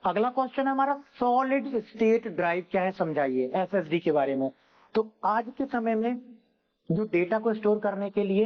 अगला क्वेश्चन है हमारा, सॉलिड स्टेट ड्राइव क्या है समझाइए एसएसडी के बारे में। तो आज के समय में जो डेटा को स्टोर करने के लिए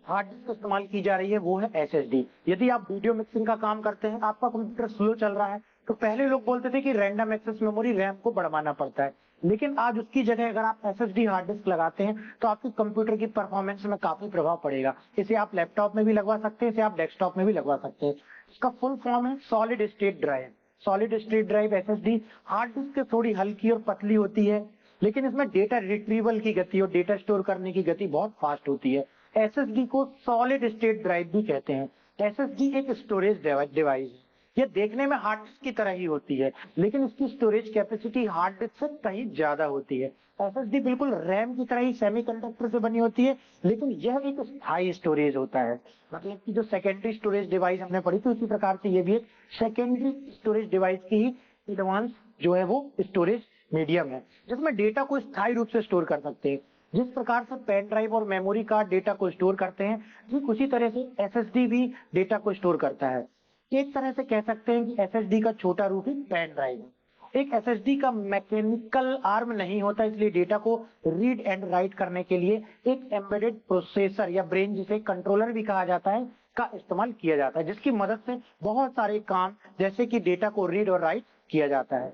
हार्ड डिस्क इस्तेमाल की जा रही है वो है एसएसडी। यदि आप वीडियो मिक्सिंग का काम करते हैं, आपका कंप्यूटर स्लो चल रहा है, तो पहले लोग बोलते थे कि रैंडम एक्सेस मेमोरी रैम को बढ़वाना पड़ता है, लेकिन आज उसकी जगह अगर आप एसएसडी हार्ड डिस्क लगाते हैं तो आपके कंप्यूटर की परफॉर्मेंस में काफी प्रभाव पड़ेगा। इसे आप लैपटॉप में भी लगवा सकते हैं, इसे आप डेस्कटॉप में भी लगवा सकते हैं। इसका फुल फॉर्म है solid state drive. Solid state drive SSD hard disk थोड़ी हल्की और पतली होती है, लेकिन इसमें डेटा रिट्रीवल की गति और डेटा स्टोर करने की गति बहुत फास्ट होती है। एसएसडी को सॉलिड स्टेट ड्राइव भी कहते हैं। एसएसडी एक स्टोरेज डिवाइस है। यह देखने में हार्ड डिस्क की तरह ही होती है, लेकिन इसकी स्टोरेज कैपेसिटी हार्ड डिस्क से कहीं ज्यादा होती है। एसएसडी बिल्कुल रैम की तरह ही सेमीकंडक्टर से बनी होती है, लेकिन यह एक स्थायी स्टोरेज होता है। मतलब कि जो सेकेंडरी स्टोरेज डिवाइस हमने पढ़ी थी, उसी प्रकार से ये भी एक सेकेंडरी स्टोरेज डिवाइस की ही एडवांस जो है वो स्टोरेज मीडियम है, जिसमें डेटा को स्थायी रूप से स्टोर कर सकते हैं। जिस प्रकार से पेन ड्राइव और मेमोरी कार्ड डेटा को स्टोर करते हैं, ठीक उसी तरह से एसएसडी भी डेटा को स्टोर करता है। एक तरह से कह सकते हैं कि एसएसडी का छोटा रूप ही पेन ड्राइव है। एक एसएसडी का मैकेनिकल आर्म नहीं होता, इसलिए डेटा को रीड एंड राइट करने के लिए एक एम्बेडेड प्रोसेसर या ब्रेन, जिसे कंट्रोलर भी कहा जाता है, का इस्तेमाल किया जाता है, जिसकी मदद से बहुत सारे काम जैसे कि डेटा को रीड और राइट किया जाता है।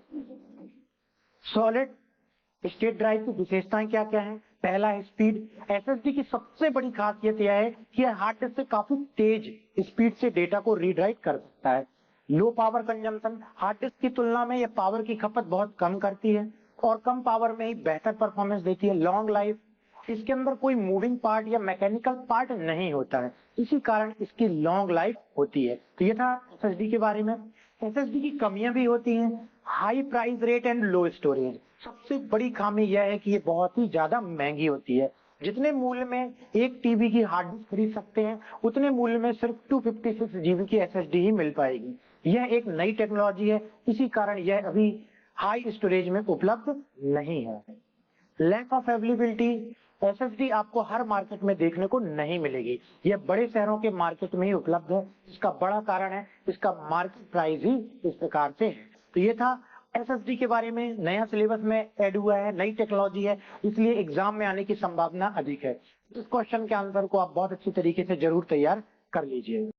सॉलिड स्टेट ड्राइव की विशेषताएं क्या क्या है? पहला है स्पीड। एसएसडी की सबसे बड़ी खासियत यह है कि यह हार्ड डिस्क से काफी तेज स्पीड से डेटा को रीड राइट कर सकता है। Low power consumption, hard disk की तुलना में यह पावर की खपत बहुत कम करती है और कम पावर में ही बेहतर परफॉर्मेंस देती है। लॉन्ग लाइफ, इसके अंदर कोई मूविंग पार्ट या मैकेनिकल पार्ट नहीं होता है, इसी कारण इसकी लॉन्ग लाइफ होती है। तो ये था एसएसडी के बारे में। एसएसडी की कमियां भी होती हैं, high price rate and low storage. सबसे बड़ी खामी यह है कि ये बहुत ही ज्यादा महंगी होती है। जितने मूल्य में एक टीबी की हार्ड डिस्क खरीद सकते हैं, उतने मूल्य में सिर्फ 256 जीबी की एसएसडी ही मिल पाएगी। यह एक नई टेक्नोलॉजी है, इसी कारण यह अभी हाई स्टोरेज में उपलब्ध नहीं है। लैक ऑफ अवेलेबिलिटी, एसएसडी आपको हर मार्केट में देखने को नहीं मिलेगी। यह बड़े शहरों के मार्केट में ही उपलब्ध है। इसका बड़ा कारण है इसका मार्केट प्राइस ही इस प्रकार से है। तो ये था एसएसडी के बारे में। नया सिलेबस में ऐड हुआ है, नई टेक्नोलॉजी है, इसलिए एग्जाम में आने की संभावना अधिक है। इस क्वेश्चन के आंसर को आप बहुत अच्छी तरीके से जरूर तैयार कर लीजिए।